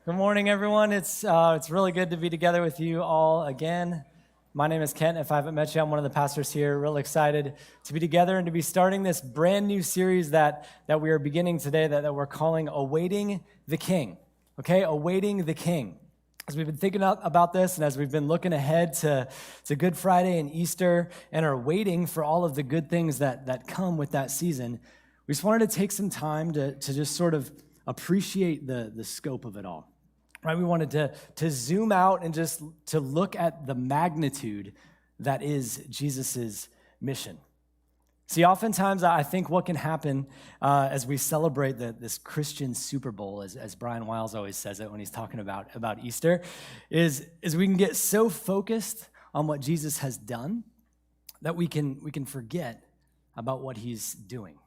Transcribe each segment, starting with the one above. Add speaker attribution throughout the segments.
Speaker 1: Good morning, everyone. It's really good to be together with you all again. My name is Kent. If I haven't met you, I'm one of the pastors here. Real excited to be together and to be starting this brand new series that we are beginning today that we're calling Awaiting the King. Okay, Awaiting the King. As we've been thinking about this and as we've been looking ahead to Good Friday and Easter and are waiting for all of the good things that come with that season, we just wanted to take some time to just sort of appreciate the scope of it all. Right, we wanted to zoom out and just to look at the magnitude that is Jesus's mission. See, oftentimes I think what can happen as we celebrate this Christian Super Bowl, as Brian Wiles always says it when he's talking about Easter, is we can get so focused on what Jesus has done that we can forget about what he's doing.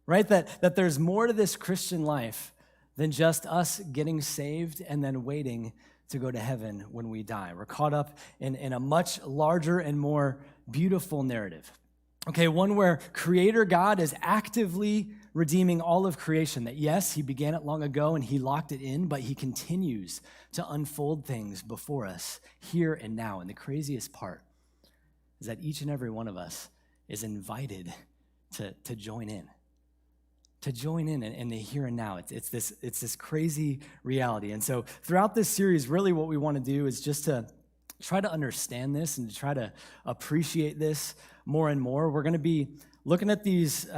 Speaker 1: Right, that there's more to this Christian life than just us getting saved and then waiting to go to heaven when we die. We're caught up in a much larger and more beautiful narrative. Okay, one where Creator God is actively redeeming all of creation. That yes, he began it long ago and he locked it in, but he continues to unfold things before us here and now. And the craziest part is that each and every one of us is invited to join in. To join in the here and now. It's this crazy reality. And so throughout this series, really what we want to do is just to try to understand this and to try to appreciate this more and more. We're going to be looking at these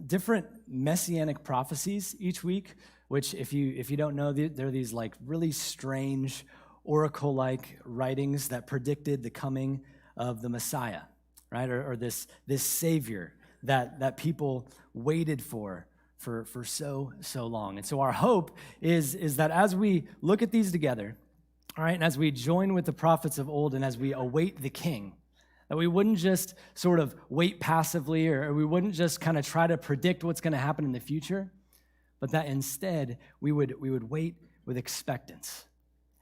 Speaker 1: different messianic prophecies each week, which if you don't know, they're these like really strange oracle-like writings that predicted the coming of the Messiah, right? Or this Savior that people waited for so long. And so our hope is that as we look at these together, all right, and as we join with the prophets of old and as we await the King, that we wouldn't just sort of wait passively or we wouldn't just kind of try to predict what's going to happen in the future, but that instead we would wait with expectance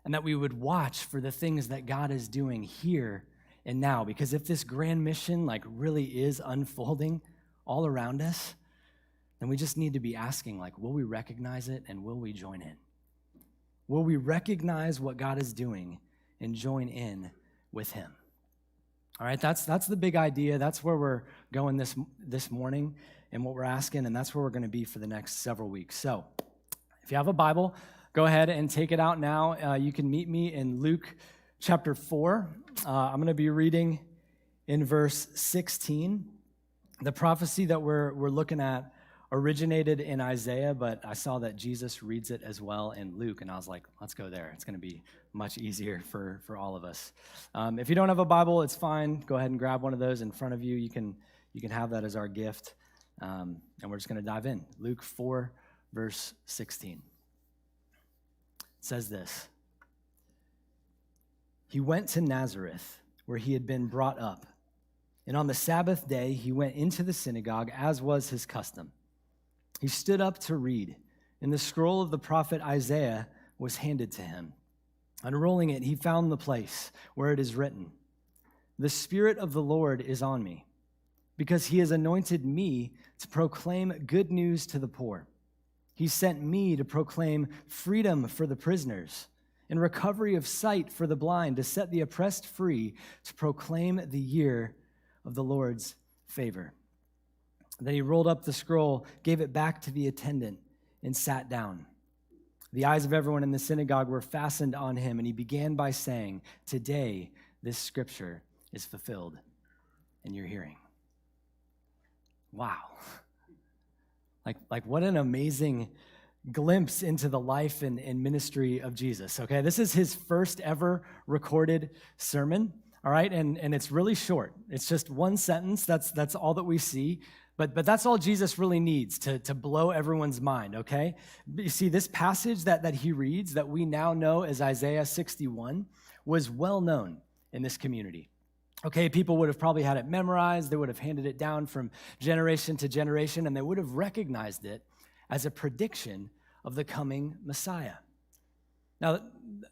Speaker 1: and that we would watch for the things that God is doing here and now. Because if this grand mission like really is unfolding all around us, then we just need to be asking, like, will we recognize it and will we join in? Will we recognize what God is doing and join in with him? All right, that's the big idea. That's where we're going this morning and what we're asking, and that's where we're going to be for the next several weeks. So if you have a Bible, go ahead and take it out now. You can meet me in Luke chapter 4. I'm going to be reading in verse 16. The prophecy that we're looking at originated in Isaiah, but I saw that Jesus reads it as well in Luke, and I was like, let's go there. It's going to be much easier for all of us. If you don't have a Bible, it's fine. Go ahead and grab one of those in front of you. You can have that as our gift, and we're just going to dive in. Luke 4, verse 16. It says this: He went to Nazareth, where he had been brought up, and on the Sabbath day he went into the synagogue, as was his custom. He stood up to read, and the scroll of the prophet Isaiah was handed to him. Unrolling it, he found the place where it is written, "The Spirit of the Lord is on me, because he has anointed me to proclaim good news to the poor. He sent me to proclaim freedom for the prisoners and recovery of sight for the blind, to set the oppressed free, to proclaim the year of the Lord's favor." Then he rolled up the scroll, gave it back to the attendant, and sat down. The eyes of everyone in the synagogue were fastened on him, and he began by saying, "Today this scripture is fulfilled in your hearing." Wow. Like what an amazing glimpse into the life and ministry of Jesus. Okay, this is his first ever recorded sermon. All right, and it's really short. It's just one sentence. That's all that we see. But that's all Jesus really needs to blow everyone's mind, okay? You see, this passage that he reads that we now know as Isaiah 61 was well known in this community. Okay, people would have probably had it memorized. They would have handed it down from generation to generation, and they would have recognized it as a prediction of the coming Messiah. Now,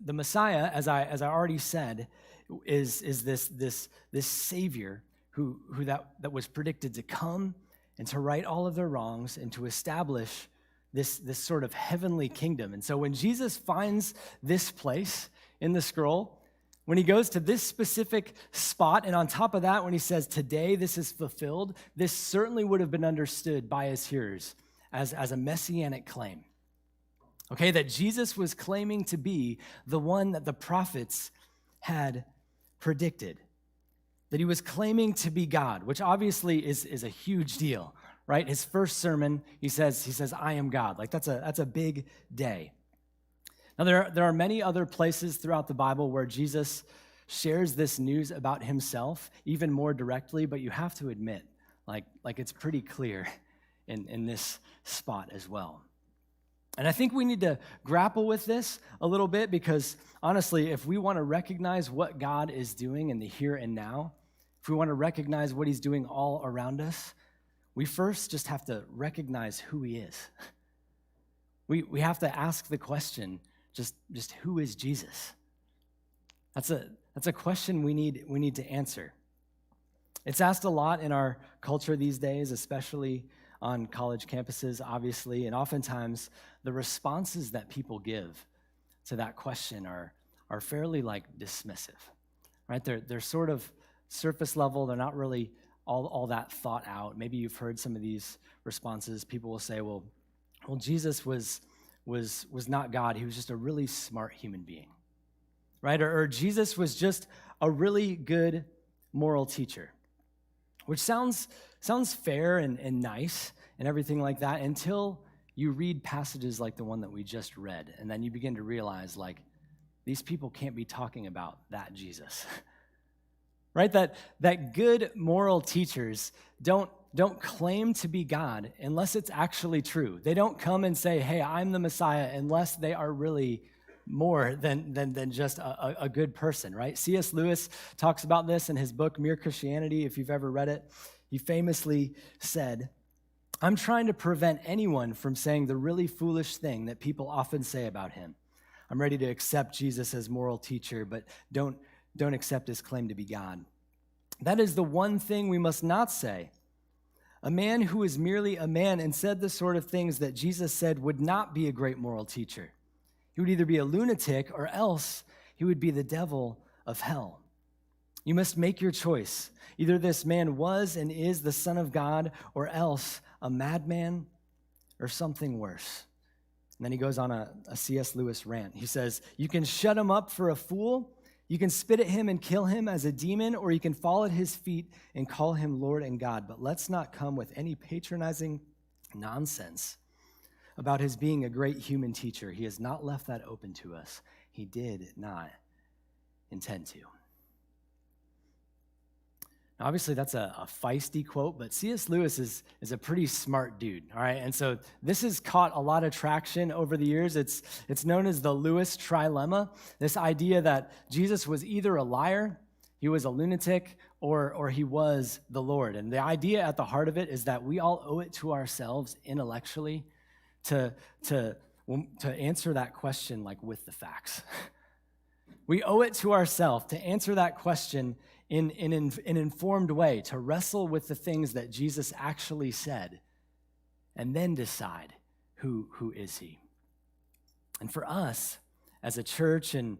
Speaker 1: the Messiah, as I already said, is this Savior who that was predicted to come and to right all of their wrongs and to establish this sort of heavenly kingdom. And so when Jesus finds this place in the scroll, when he goes to this specific spot, and on top of that, when he says, today this is fulfilled, this certainly would have been understood by his hearers as a messianic claim. Okay, that Jesus was claiming to be the one that the prophets had predicted. That he was claiming to be God, which obviously is a huge deal, right? His first sermon, he says, I am God. Like that's a big day. Now there are many other places throughout the Bible where Jesus shares this news about himself even more directly, but you have to admit, like it's pretty clear in this spot as well. And I think we need to grapple with this a little bit because honestly, if we want to recognize what God is doing in the here and now, if we want to recognize what he's doing all around us, we first just have to recognize who he is. We have to ask the question, just who is Jesus? That's a question we need to answer. It's asked a lot in our culture these days, especially on college campuses, obviously, and oftentimes the responses that people give to that question are fairly dismissive, right? They're sort of surface level. They're not really all that thought out. Maybe you've heard some of these responses. People will say, well, Jesus was not God. He was just a really smart human being, right? Or Jesus was just a really good moral teacher, which sounds fair and nice and everything like that until you read passages like the one that we just read, and then you begin to realize, these people can't be talking about that Jesus. Right? That good moral teachers don't claim to be God unless it's actually true. They don't come and say, hey, I'm the Messiah, unless they are really more than just a good person, right? C.S. Lewis talks about this in his book, Mere Christianity, if you've ever read it. He famously said, I'm trying to prevent anyone from saying the really foolish thing that people often say about him. I'm ready to accept Jesus as moral teacher, but don't accept his claim to be God. That is the one thing we must not say. A man who is merely a man and said the sort of things that Jesus said would not be a great moral teacher. He would either be a lunatic or else he would be the devil of hell. You must make your choice. Either this man was and is the Son of God or else a madman or something worse. And then he goes on a C.S. Lewis rant. He says, you can shut him up for a fool, you can spit at him and kill him as a demon, or you can fall at his feet and call him Lord and God. But let's not come with any patronizing nonsense about his being a great human teacher. He has not left that open to us. He did not intend to. Now, obviously, that's a feisty quote, but C.S. Lewis is a pretty smart dude, all right? And so this has caught a lot of traction over the years. It's known as the Lewis trilemma, this idea that Jesus was either a liar, he was a lunatic, or he was the Lord. And the idea at the heart of it is that we all owe it to ourselves intellectually to answer that question with the facts. We owe it to ourselves to answer that question in an informed way, to wrestle with the things that Jesus actually said, and then decide who is he. And for us, as a church and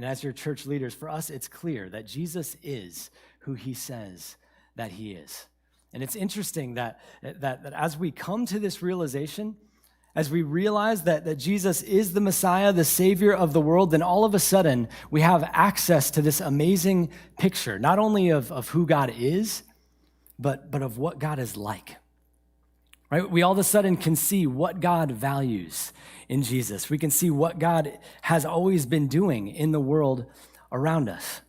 Speaker 1: as your church leaders, for us, it's clear that Jesus is who he says that he is. And it's interesting that as we come to this realization, as we realize that Jesus is the Messiah, the Savior of the world, then all of a sudden we have access to this amazing picture, not only of who God is, but of what God is like. Right? We all of a sudden can see what God values in Jesus. We can see what God has always been doing in the world around us.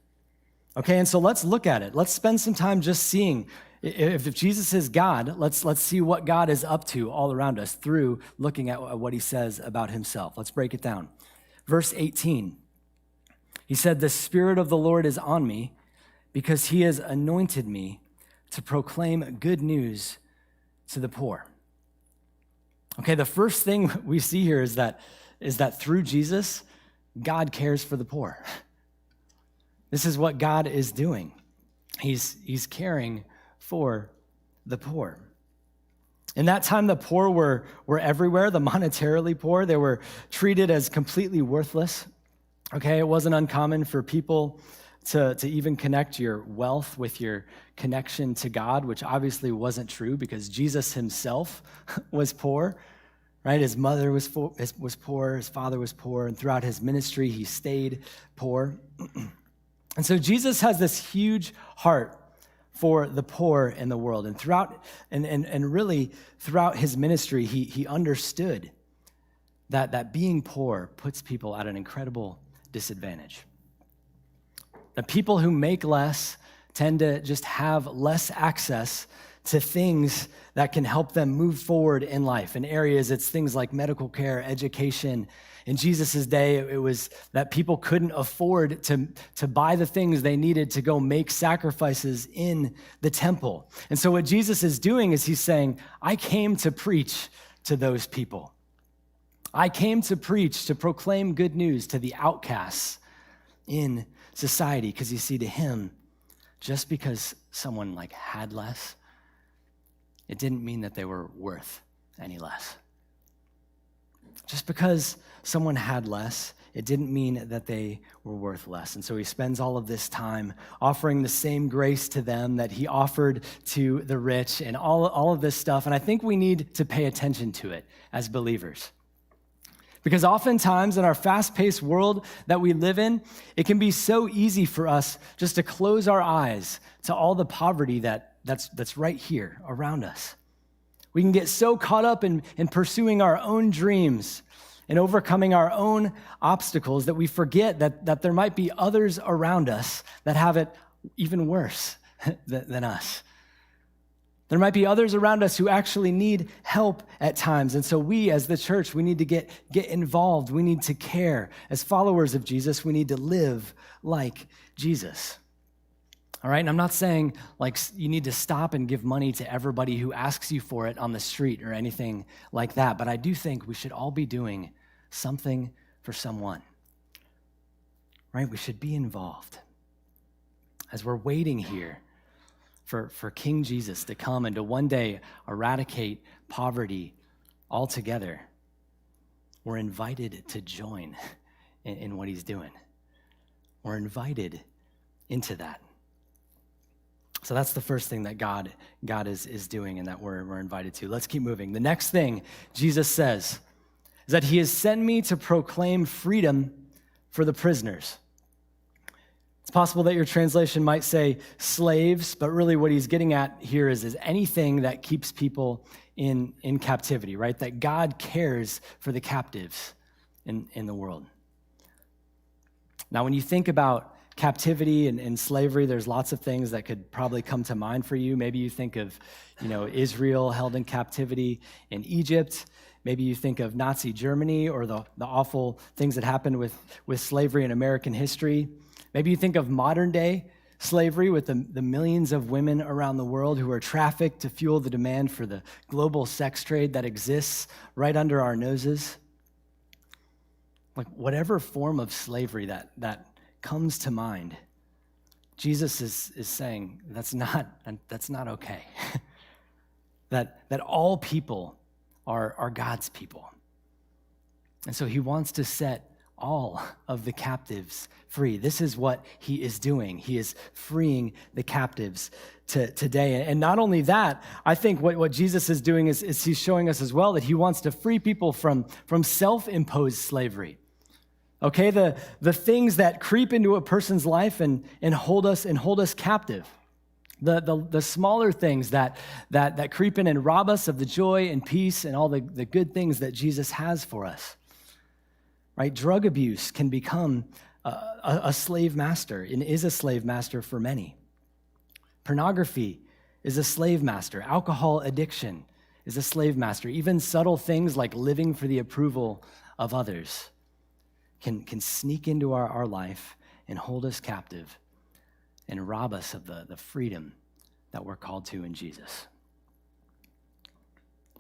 Speaker 1: Okay, and so let's look at it. Let's spend some time just seeing if Jesus is God, let's see what God is up to all around us through looking at what he says about himself. Let's break it down. Verse 18, he said, the Spirit of the Lord is on me because he has anointed me to proclaim good news to the poor. Okay, the first thing we see here is that through Jesus, God cares for the poor. This is what God is doing. He's caring for the poor. In that time, the poor were everywhere, the monetarily poor. They were treated as completely worthless. Okay, it wasn't uncommon for people to even connect your wealth with your connection to God, which obviously wasn't true because Jesus himself was poor, right? His mother was poor, his father was poor, and throughout his ministry, he stayed poor. And so Jesus has this huge heart for the poor in the world. And really throughout his ministry, he understood that being poor puts people at an incredible disadvantage. The people who make less tend to just have less access to things that can help them move forward in life. In areas, it's things like medical care, education. In Jesus' day, it was that people couldn't afford to buy the things they needed to go make sacrifices in the temple. And so what Jesus is doing is he's saying, I came to preach to those people. I came to preach, to proclaim good news to the outcasts in society. Because you see, to him, just because someone had less, it didn't mean that they were worth any less. Just because someone had less, it didn't mean that they were worth less. And so he spends all of this time offering the same grace to them that he offered to the rich and all of this stuff. And I think we need to pay attention to it as believers. Because oftentimes in our fast-paced world that we live in, it can be so easy for us just to close our eyes to all the poverty that's right here around us. We can get so caught up in pursuing our own dreams and overcoming our own obstacles that we forget that there might be others around us that have it even worse than us. There might be others around us who actually need help at times. And so we, as the church, we need to get involved. We need to care. As followers of Jesus, we need to live like Jesus. All right, and I'm not saying you need to stop and give money to everybody who asks you for it on the street or anything like that, but I do think we should all be doing something for someone, right? We should be involved. As we're waiting here for King Jesus to come and to one day eradicate poverty altogether, we're invited to join in what he's doing. We're invited into that. So that's the first thing that God is doing and that we're invited to. Let's keep moving. The next thing Jesus says is that he has sent me to proclaim freedom for the prisoners. It's possible that your translation might say slaves, but really what he's getting at here is anything that keeps people in captivity, right? That God cares for the captives in the world. Now, when you think about captivity and slavery, there's lots of things that could probably come to mind for you. Maybe you think of, Israel held in captivity in Egypt. Maybe you think of Nazi Germany or the awful things that happened with slavery in American history. Maybe you think of modern day slavery with the millions of women around the world who are trafficked to fuel the demand for the global sex trade that exists right under our noses. Whatever form of slavery that comes to mind, Jesus is saying that's not okay. that all people are God's people. And so he wants to set all of the captives free. This is what he is doing. He is freeing the captives today. And not only that, I think what Jesus is doing is he's showing us as well that he wants to free people from self-imposed slavery. Okay, the things that creep into a person's life and hold us captive. The smaller things that creep in and rob us of the joy and peace and all the good things that Jesus has for us. Right? Drug abuse can become a slave master and is a slave master for many. Pornography is a slave master. Alcohol addiction is a slave master. Even subtle things like living for the approval of others can sneak into our life and hold us captive and rob us of the freedom that we're called to in Jesus.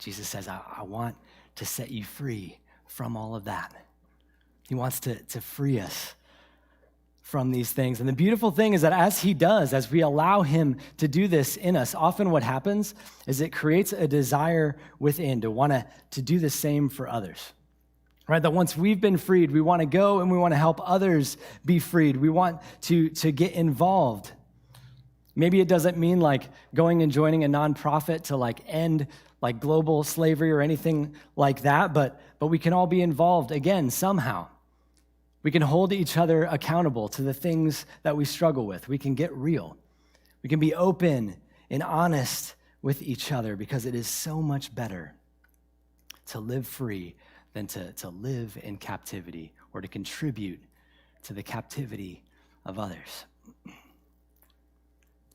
Speaker 1: Jesus says, I want to set you free from all of that. He wants to free us from these things. And the beautiful thing is that as we allow him to do this in us, often what happens is it creates a desire within to want to do the same for others. Right? That once we've been freed, we want to go and we want to help others be freed. We want to get involved. Maybe it doesn't mean like going and joining a nonprofit to like end like global slavery or anything like that, but we can all be involved again somehow. We can hold each other accountable to the things that we struggle with. We can get real. We can be open and honest with each other because it is so much better to live free than to live in captivity or to contribute to the captivity of others.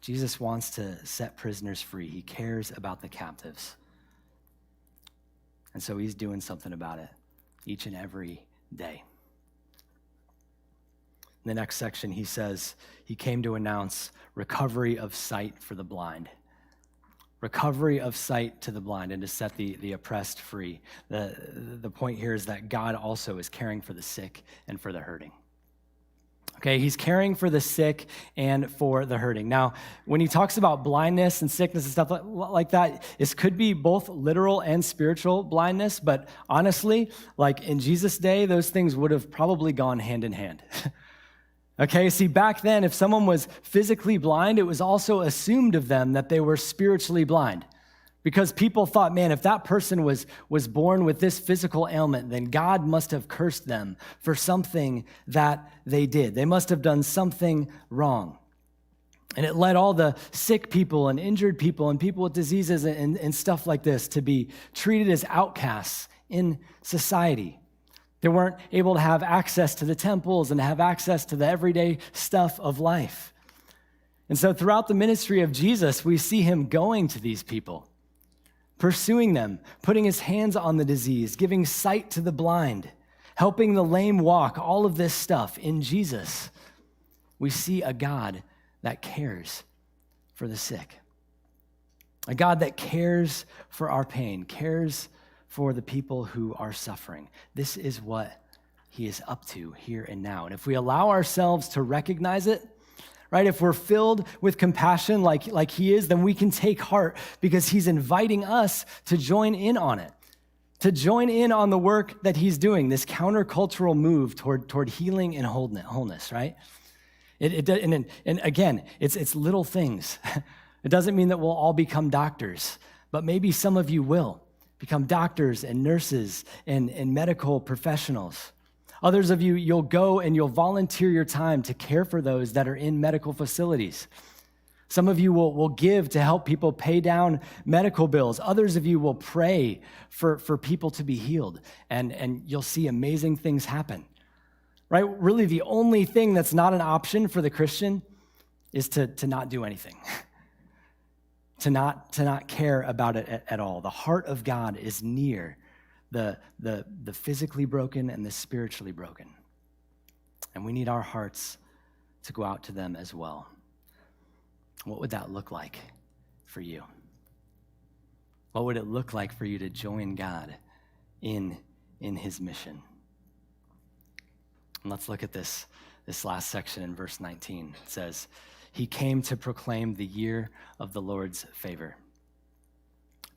Speaker 1: Jesus wants to set prisoners free. He cares about the captives. And so he's doing something about it each and every day. In the next section, he says he came to announce recovery of sight for the blind. Recovery of sight to the blind and to set the oppressed free. The point here is that God also is caring for the sick and for the hurting. Okay, he's caring for the sick and for the hurting. Now, when he talks about blindness and sickness and stuff like that, it could be both literal and spiritual blindness, but honestly, like in Jesus' day, those things would have probably gone hand in hand. Okay, see, back then, if someone was physically blind, it was also assumed of them that they were spiritually blind. Because people thought, man, if that person was born with this physical ailment, then God must have cursed them for something that they did. They must have done something wrong. And it led all the sick people and injured people and people with diseases and stuff like this to be treated as outcasts in society. They weren't able to have access to the temples and to have access to the everyday stuff of life. And so throughout the ministry of Jesus, we see him going to these people, pursuing them, putting his hands on the disease, giving sight to the blind, helping the lame walk, all of this stuff. In Jesus, we see a God that cares for the sick, a God that cares for our pain, cares for the people who are suffering. This is what he is up to here and now. And if we allow ourselves to recognize it, right, if we're filled with compassion like he is, then we can take heart because he's inviting us to join in on it, to join in on the work that he's doing, this countercultural move toward healing and wholeness, right? And again, it's little things. It doesn't mean that we'll all become doctors, but maybe some of you will become doctors and nurses and medical professionals. Others of you, you'll go and you'll volunteer your time to care for those that are in medical facilities. Some of you will give to help people pay down medical bills. Others of you will pray for people to be healed, and you'll see amazing things happen, right? Really, the only thing that's not an option for the Christian is to not do anything. To not care about it at all. The heart of God is near the physically broken and the spiritually broken. And we need our hearts to go out to them as well. What would that look like for you? What would it look like for you to join God in his mission? And let's look at this last section in verse 19. It says, he came to proclaim the year of the Lord's favor.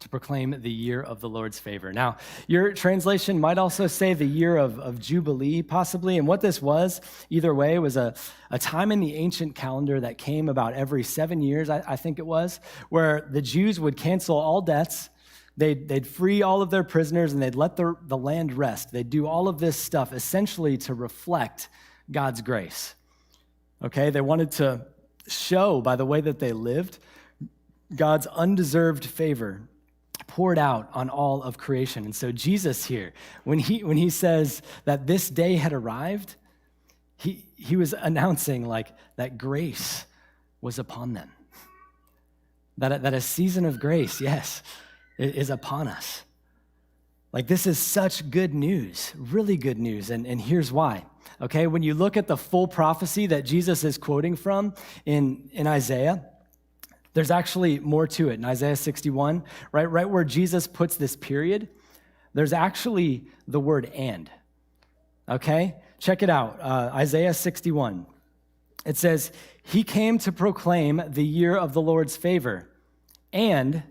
Speaker 1: To proclaim the year of the Lord's favor. Now, your translation might also say the year of Jubilee, possibly. And what this was, either way, was a time in the ancient calendar that came about every 7 years, I think it was, where the Jews would cancel all debts, they'd free all of their prisoners, and they'd let the land rest. They'd do all of this stuff essentially to reflect God's grace. Okay, they wanted to show by the way that they lived God's undeserved favor poured out on all of creation. And so Jesus here, when he says that this day had arrived, he was announcing like that grace was upon them. That a season of grace, yes, is upon us. Like this is such good news, really good news. And here's why. Okay, when you look at the full prophecy that Jesus is quoting from in Isaiah, there's actually more to it. In Isaiah 61, right where Jesus puts this period, there's actually the word and. Okay, check it out. Isaiah 61. It says, he came to proclaim the year of the Lord's favor, and,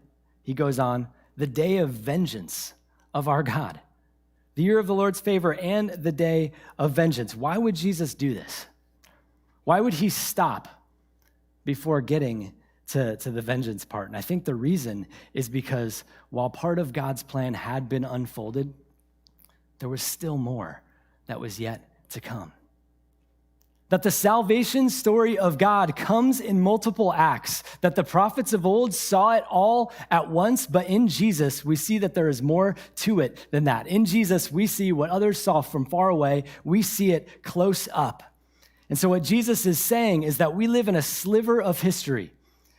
Speaker 1: he goes on, the day of vengeance of our God. The year of the Lord's favor and the day of vengeance. Why would Jesus do this? Why would he stop before getting to the vengeance part? And I think the reason is because while part of God's plan had been unfolded, there was still more that was yet to come. That the salvation story of God comes in multiple acts, that the prophets of old saw it all at once, but in Jesus, we see that there is more to it than that. In Jesus, we see what others saw from far away, we see it close up. And so what Jesus is saying is that we live in a sliver of history,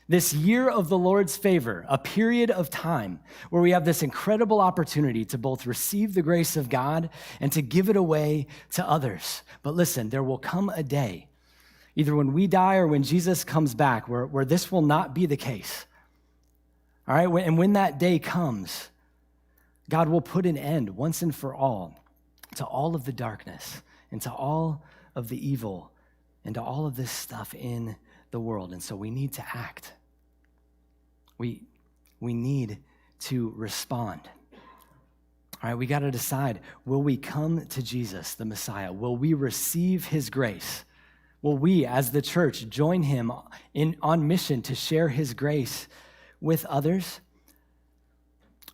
Speaker 1: this year of the Lord's favor, a period of time where we have this incredible opportunity to both receive the grace of God and to give it away to others. But listen, there will come a day, either when we die or when Jesus comes back, where this will not be the case. All right, and when that day comes, God will put an end once and for all to all of the darkness and to all of the evil and to all of this stuff in the world. And so we need to act. We need to respond. All right, we got to decide, will we come to Jesus, the Messiah? Will we receive his grace? Will we, as the church, join him on mission to share his grace with others?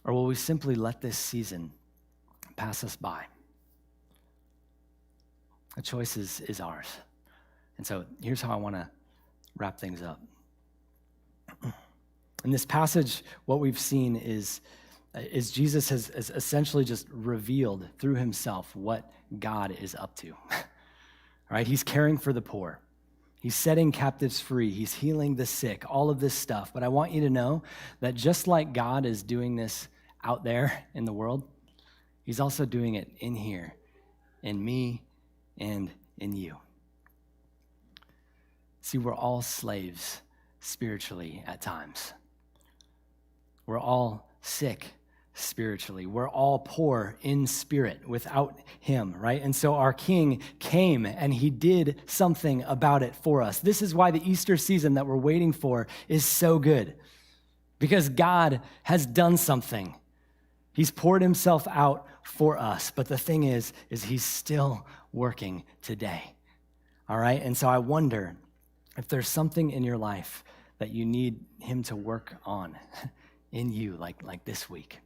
Speaker 1: Or will we simply let this season pass us by? The choice is ours. And so here's how I want to wrap things up. In this passage, what we've seen is Jesus has essentially just revealed through himself what God is up to. All right, he's caring for the poor. He's setting captives free. He's healing the sick, all of this stuff. But I want you to know that just like God is doing this out there in the world, he's also doing it in here, in me, and in you. See, we're all slaves spiritually at times. We're all sick spiritually. We're all poor in spirit without him, right? And so our King came and he did something about it for us. This is why the Easter season that we're waiting for is so good, because God has done something. He's poured himself out for us. But the thing is he's still working today, all right? And so I wonder if there's something in your life that you need him to work on in you, like this week.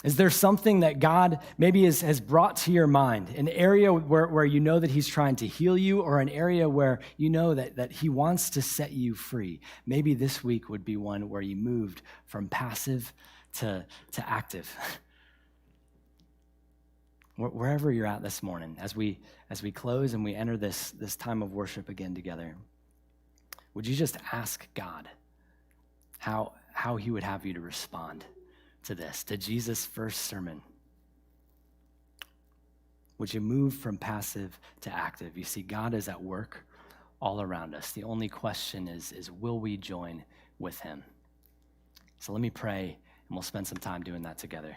Speaker 1: Is there something that God maybe has brought to your mind, an area where you know that he's trying to heal you, or an area where you know that he wants to set you free? Maybe this week would be one where you moved from passive to active. Wherever you're at this morning, as we close and we enter this time of worship again together, would you just ask God how he would have you to respond to this, to Jesus' first sermon? Would you move from passive to active? You see, God is at work all around us. The only question is will we join with him? So let me pray, and we'll spend some time doing that together.